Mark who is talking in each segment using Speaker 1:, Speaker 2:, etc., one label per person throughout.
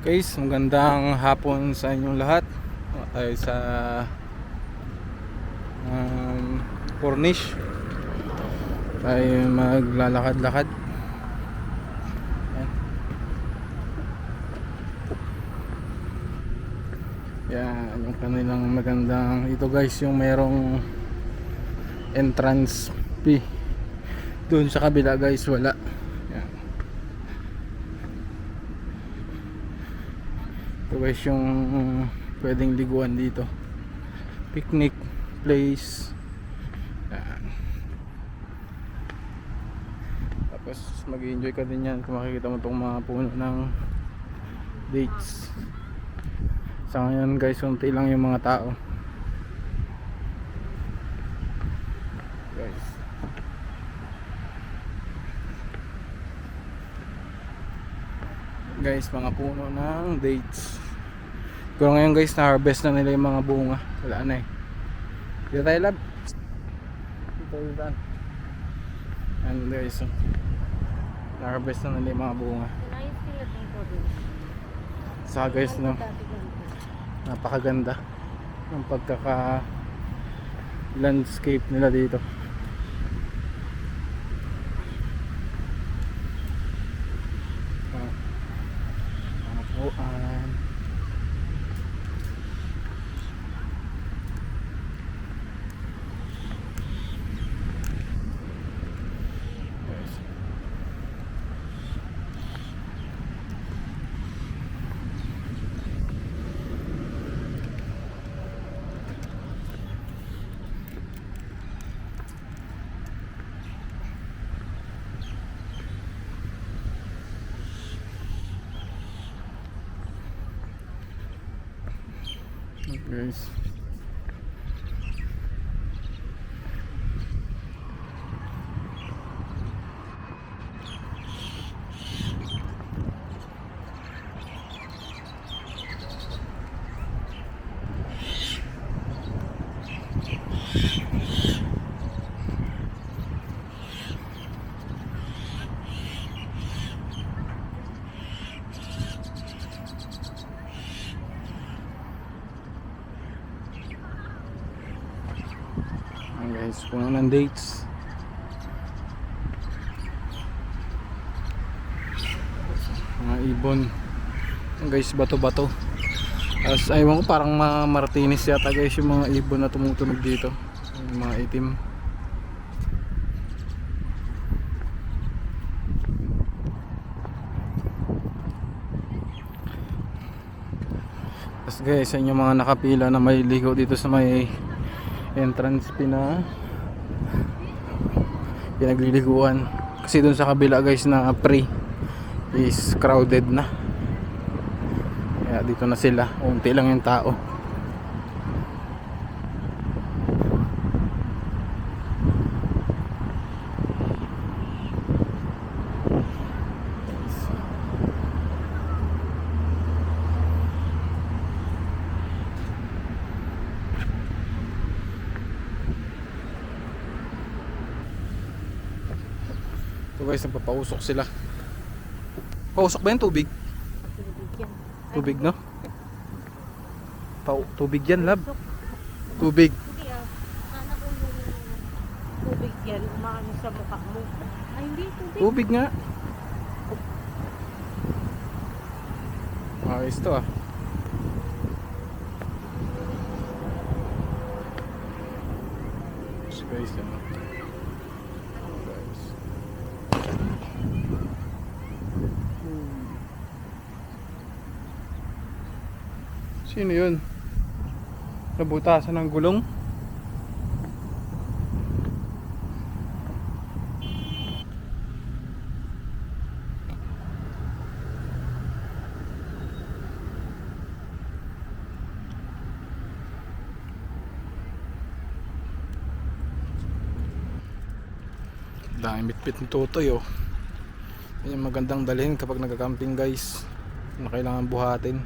Speaker 1: Guys, magandang hapon sa inyong lahat. Tayo sa Cornish. Tayo maglalakad-lakad. Yan, yung kanilang magandang ito guys, yung merong entrance fee. Doon sa kabila guys, wala. Yan. Ito guys yung pwedeng liguan dito. Picnic place. Yan. Tapos mag-enjoy ka din yan kung makikita mo itong mga puno ng dates. Sa ngayon guys, unti lang yung mga tao. Guys. Guys, mga puno ng dates. Pero ngayon guys, na-harvest na nila yung mga bunga. Wala na eh. Dito tayo lab. Dito tayo. And guys, na-harvest na nila yung mga bunga. Saka guys, no, napakaganda ng pagkaka landscape nila dito. Mga puan. Guys, guys, puno ng dates. Mga ibon. Guys, bato-bato. As aywan ko, parang mga Martinez yata guys yung mga ibon na tumutunog dito. Yung mga itim. As guys, sa inyo mga nakapila na may ligo dito sa may entrance pinagliliguan, kasi dun sa kabila guys na pre is crowded na, kaya dito na sila, unti lang yung tao. So guys, nagpapausok sila. Pausok ba yung tubig? Tubig, no? Tubig yan, lab. Tubig.
Speaker 2: Tubig yan, umaano sa mukha mo. Ay, hindi, tubig.
Speaker 1: Tubig nga. Ayos to ah. So guys, yan. Sino yun? Nabutasan ng gulong? Daming bitbit ng tutoy oh. Yan yung magandang dalhin kapag nagka-camping guys, na kailangan buhatin.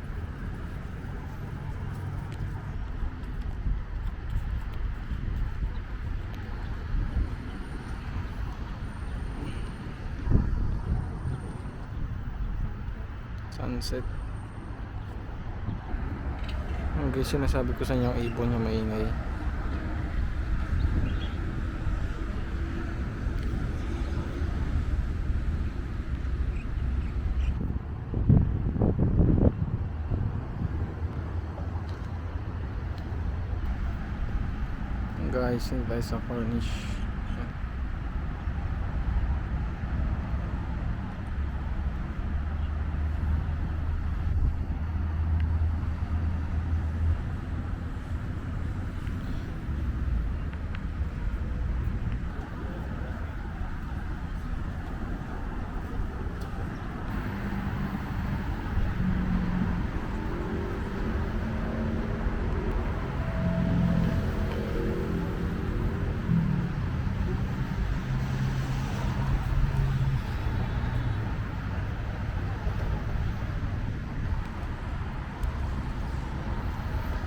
Speaker 1: Sunset. Ang guys, sinasabi ko sa inyo, yung ibon yung maingay. Guys, hindi tayo sa Cornish.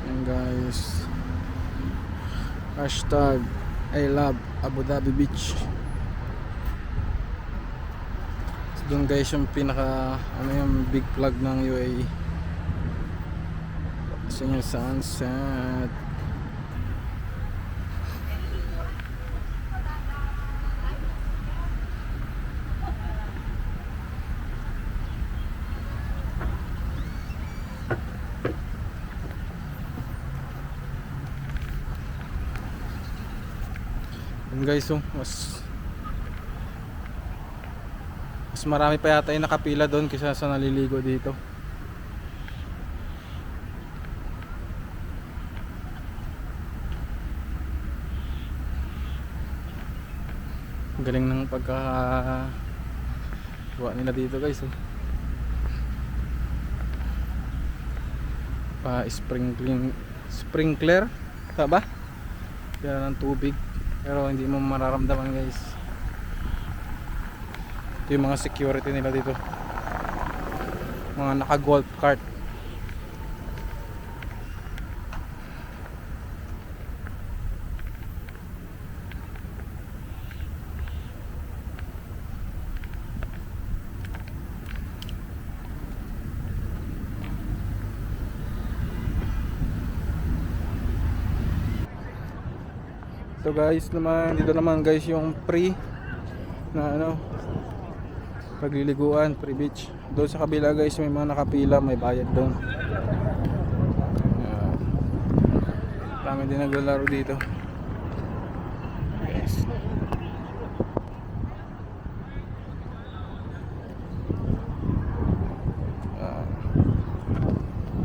Speaker 1: Yan guys, hashtag I love Abu Dhabi Beach. So, doon guys yung pinaka yung big flag ng UAE. Kasi yung sunset. Yun guys, mas marami pa yata yung nakapila doon kaysa sa naliligo dito. Ang galing ng pagkagawa nila dito guys. Pa sprinkler tama ba? Kaya ng tubig, pero hindi mo mararamdaman guys. Ito yung mga security nila dito, mga naka golf cart. So guys naman, dito naman guys yung free na pagliliguan, free beach. Doon sa kabila guys may mga nakapila, may bayad doon. Marami din naglalaro dito. Yes.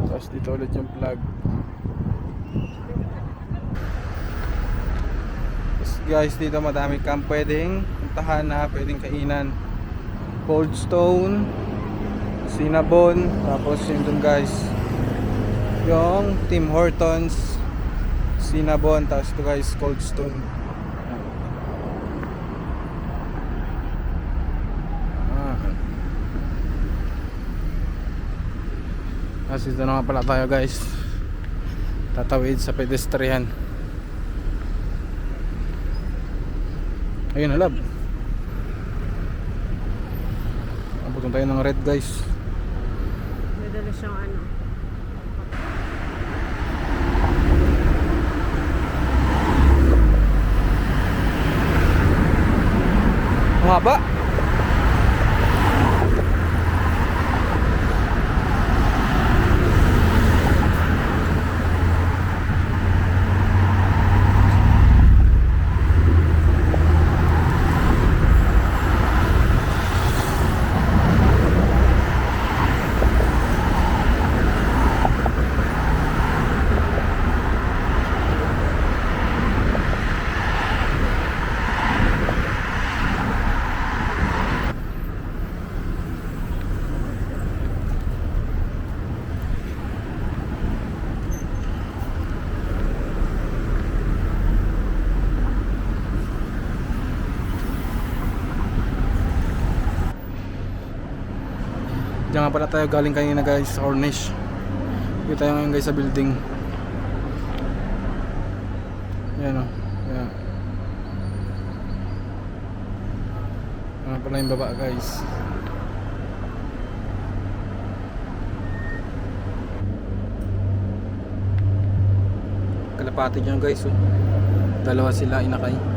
Speaker 1: Tapos dito ulit yung flag. Guys, dito madami kang pwedeng puntahan na pwedeng kainan. Cold Stone, Cinnabon, tapos yun dun guys yung Tim Hortons, Cinnabon, tapos ito guys Cold Stone. Tapos dito na nga pala tayo guys, tatawid sa pedestrian. Ayun na lab, abutin tayo ng red guys.
Speaker 2: May dala siyang
Speaker 1: Ang haba. Diyan nga pala tayo galing kanina guys sa Cornish. Dito tayo ngayon guys sa building. Ayan o. Ayan. Ayan pala yung baba guys. kalapati dyan guys oh. Dalawa sila inakay.